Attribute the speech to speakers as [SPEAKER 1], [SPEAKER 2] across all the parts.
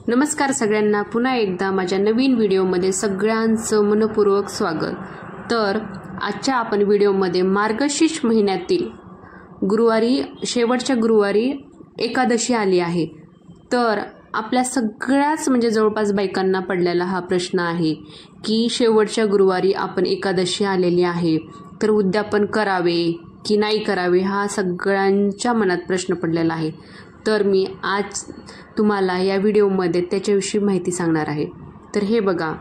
[SPEAKER 1] नमस्कार सगळ्यांना, पुन्हा एकदा माझ्या नवीन व्हिडिओमध्ये सगळ्यांचं मनपूर्वक स्वागत। तर आजच्या आपण व्हिडिओमध्ये मार्गशीर्ष महिन्यातील गुरुवारी शेवटच्या गुरुवारी एकादशी आली आहे। तर आपल्या सगळ्याच जवळपास बायकांना पडलेला हा प्रश्न आहे की शेवटच्या गुरुवारी आपण एकादशी आलेली आहे, तर उद्यापन करावे की नाही करावे हा सगळ्यांच्या मनात प्रश्न पडलेला आहे। तर मी आज तुम्हाला या व्हिडिओमध्ये त्याच्याविषयी माहिती सांगणार आहे। तर हे बघा,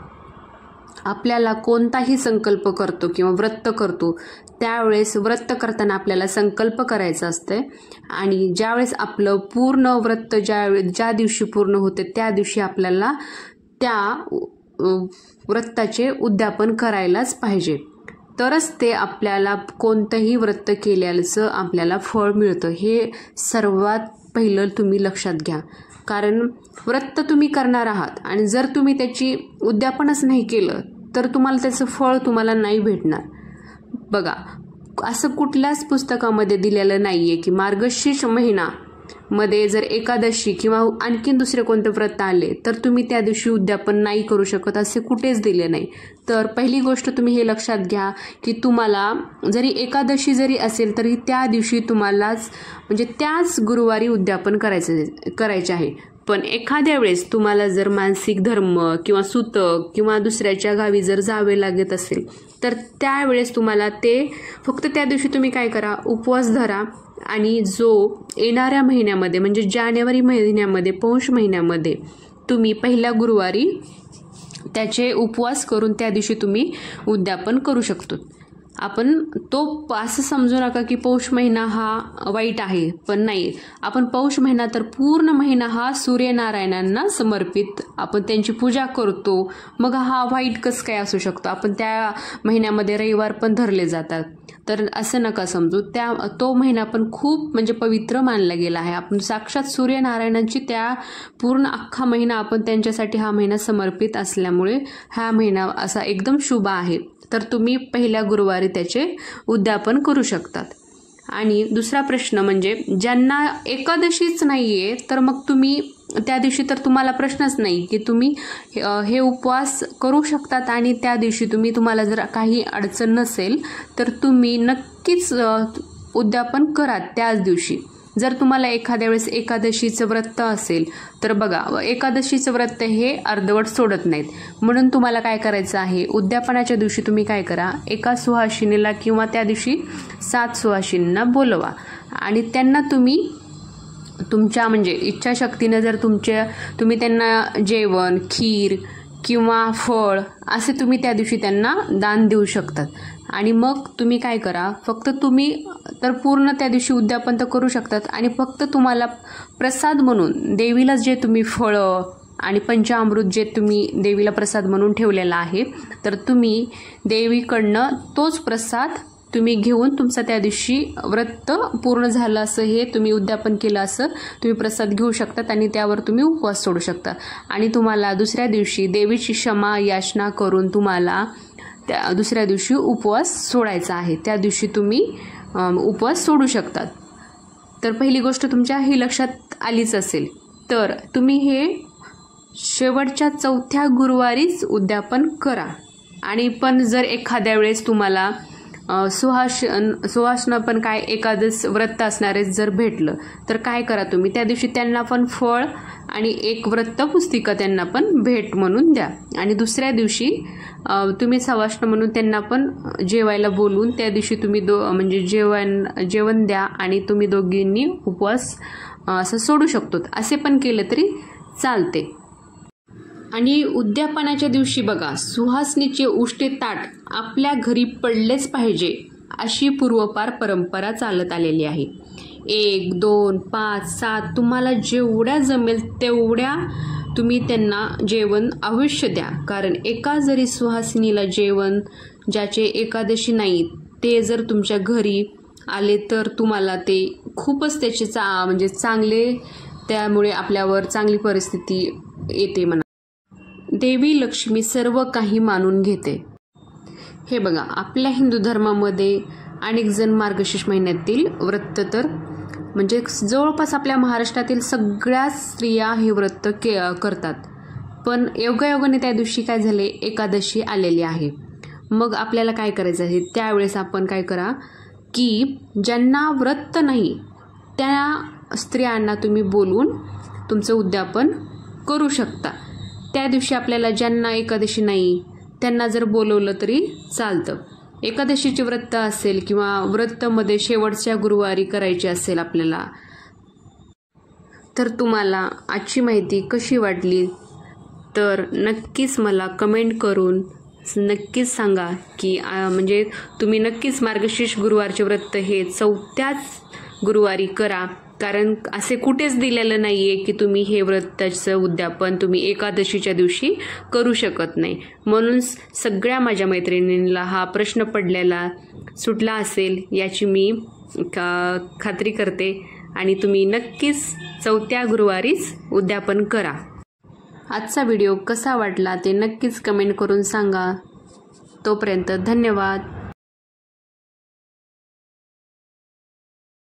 [SPEAKER 1] आपल्याला कोणताही संकल्प करतो किंवा व्रत करतो त्यावेळेस व्रत करताना आपल्याला संकल्प करायचा असते आणि ज्यावेळेस आपलं पूर्ण व्रत ज्या दिवशी पूर्ण होते त्या दिवशी आपल्याला त्या व्रताचे उद्यापन करायलाच पाहिजे, तरच ते आपल्याला कोणतंही व्रत केल्याचं आपल्याला फळ मिळतं। हे सर्वात पहिलं तुम्ही लक्षात घ्या, कारण व्रत तुम्ही करणार आहात आणि जर तुम्ही त्याची उद्यापनच नाही केलं तर तुम्हाला त्याचं फळ तुम्हाला नाही भेटणार। बघा, असं कुठल्याच पुस्तकामध्ये दिलेलं नाहीये की मार्गशीर्ष महिना मध्ये जर एकादशी किंवा आणखीन दुसरे कोणते व्रत आले तर तुम्ही त्या दिवशी उद्यापन नाही करू शकत, असे कुठेच दिले नाही। तर पहिली गोष्ट तुम्ही हे लक्षात घ्या की तुम्हाला जरी एकादशी जरी असेल तरी त्या दिवशी तुम्हालाच त्याच गुरुवारी उद्यापन करायचे आहे। पण एखाद्या वेळेस तुम्हाला जर मानसिक धर्म किंवा सूतक किंवा दुसऱ्याच्या गावी जर जावे लागत असेल तर त्यावेळेस तुम्हाला ते फक्त त्या दिवशी तुम्ही काय करा, उपवास धरा आणि जो येणाऱ्या महिन्यामध्ये जानेवारी महिन्यामध्ये पौष महिन्यामध्ये तुम्ही पहिल्या गुरुवारी त्याचे उपवास करून त्या दिवशी तुम्ही उद्यापन करू शकतो। आपण तो असं समजू नका की पौष महिना हा वाईट आहे, पण नाही, आपण पौष महिना तर पूर्ण महिना हा सूर्यनारायणांना समर्पित आपण त्यांची पूजा करतो, मग हा वाईट कसं काय असू शकतो। आपण त्या महिन्यामध्ये रविवार पण धरले जातात, तर असं नका समजू। तो महिना पण खूप पवित्र मानला गेला आहे। आपण साक्षात सूर्यनारायणांची त्या पूर्ण अख्खा महिना आपण त्यांच्यासाठी हा महिना समर्पित असल्यामुळे हा महिना असा एकदम शुभ आहे। तर तुम्ही पहिल्या गुरुवारी त्याचे उद्यापन करू शकतात। आणि दुसरा प्रश्न ज्यांना एकादशीच नाहीये तर मग तुम्ही त्या दिवशी तर तुम्हाला प्रश्नच नाही की तुम्ही हे उपवास करू शकतात आणि त्या दिवशी तुम्हाला जर काही अडचण नसेल तर तुम्ही नक्कीच उद्यापन करा त्याच दिवशी। जर तुम्हाला एखाद्या वेळेस एकादशीचं व्रत असेल तर बघा, एकादशीचं व्रत हे अर्धवट सोडत नाहीत, म्हणून तुम्हाला काय करायचं आहे, उद्यापनाच्या दिवशी तुम्ही काय करा, एका सुहासिनीला किंवा त्या दिवशी 7 सुहासिनींना बोलवा आणि त्यांना तुम्ही तुमच्या इच्छाशक्तीने जर तुम्ही त्यांना जेवण, खीर किंवा फळ असे तुम्ही त्या दिवशी त्यांना दान देऊ शकतात। आणि मग तुम्ही काय करा, फक्त तुम्ही तर पूर्ण त्या दिवशी उद्यापन तर करू शकतात आणि फक्त तुम्हाला प्रसाद म्हणून देवीला जे तुम्ही फळं आणि पंचामृत जे तुम्ही देवीला प्रसाद म्हणून ठेवलेला आहे तर तुम्ही देवीकडनं तोच प्रसाद तुम्ही घेऊन तुमचा त्या दिवशी व्रत पूर्ण झालं असं हे तुम्ही उद्यापन केलं असं तुम्ही प्रसाद घेऊ शकतात आणि त्यावर तुम्ही उपवास सोडू शकता। आणि तुम्हाला दुसऱ्या दिवशी देवीची क्षमा याचना करून तुम्हाला त्या दुसऱ्या दिवशी उपवास सोडायचा आहे, त्या दिवशी तुम्ही उपवास सोडू शकतात। तर पहिली गोष्ट तुमच्या ही लक्षात आलीच असेल। तर तुम्ही हे शेवटच्या 4थ्या गुरुवारीच उद्यापन करा। आणि पण जर एखाद्या वेळेस तुम्हाला सुहासनं पण काय एकादश व्रत असणारे जर भेटलं तर काय करा, तुम्ही त्या दिवशी त्यांना पण फळ आणि एक व्रत पुस्तिका त्यांना पण भेट म्हणून द्या आणि दुसऱ्या दिवशी तुम्ही सवाष्ण म्हणून त्यांना पण जेवायला बोलून त्या दिवशी तुम्ही जेवण द्या आणि तुम्ही दोघींनी उपवास असं सोडू शकतो, असे पण केलं तरी चालते। आणि उद्यापनाच्या दिवशी बघा, सुहासनीचे उष्टे ताट आपल्या घरी पडलेच पाहिजे अशी पूर्वपार परंपरा चालत आलेली आहे। 1, 2, 5, 7 तुम्हाला जेवढ्या जमेल तेवढ्या तुम्ही त्यांना जेवण अवश्य द्या, कारण एका जरी सुहासिनीला जेवण ज्याचे एकादशी नाही ते जर तुमच्या घरी आले तर तुम्हाला ते खूपच त्याचे चांगले, त्यामुळे आपल्यावर चांगली परिस्थिती येते म्हणा। देवी लक्ष्मी सर्व काही मानून घेते। हे बघा, आपल्या हिंदू धर्मामध्ये अनेक जण मार्गशीर्ष महिन्यातील व्रत तर म्हणजे जवळपास आपल्या महाराष्ट्रातील सगळ्या स्त्रिया हे व्रत करतात. पण योगायोगाने त्या दिवशी काय झाले, एकादशी आलेली आहे. मग आपल्याला काय करायचं आहे, त्यावेळेस आपण काय करा की ज्यांना व्रत नाही त्या स्त्रियांना तुम्ही बोलून तुमचं उद्यापन करू शकता. त्या दिवशी आपल्याला ज्यांना एकादशी नाही त्यांना जर बोलवलं तरी चालतं. एकादशीचे व्रत असेल किंवा व्रतमध्ये शेवटच्या गुरुवारी करायची असेल आपल्याला, तर तुम्हाला आजची माहिती कशी वाटली तर नक्कीच मला कमेंट करून नक्कीच सांगा की म्हणजे तुम्ही नक्कीच मार्गशीर्ष गुरुवारचे व्रत हे 4थ्याच गुरुवारी करा. कारण असे कुठेच दिलेलं नाही आहे की तुम्ही हे व्रताचं उद्यापन तुम्ही एकादशीच्या दिवशी करू शकत नाही. म्हणून सगळ्या माझ्या मैत्रिणींना हा प्रश्न पडलेला सुटला असेल याची मी खात्री करते आणि तुम्ही नक्कीच 4थ्या गुरुवारीच उद्यापन करा. आजचा व्हिडिओ कसा वाटला ते नक्कीच कमेंट करून सांगा. तोपर्यंत धन्यवाद.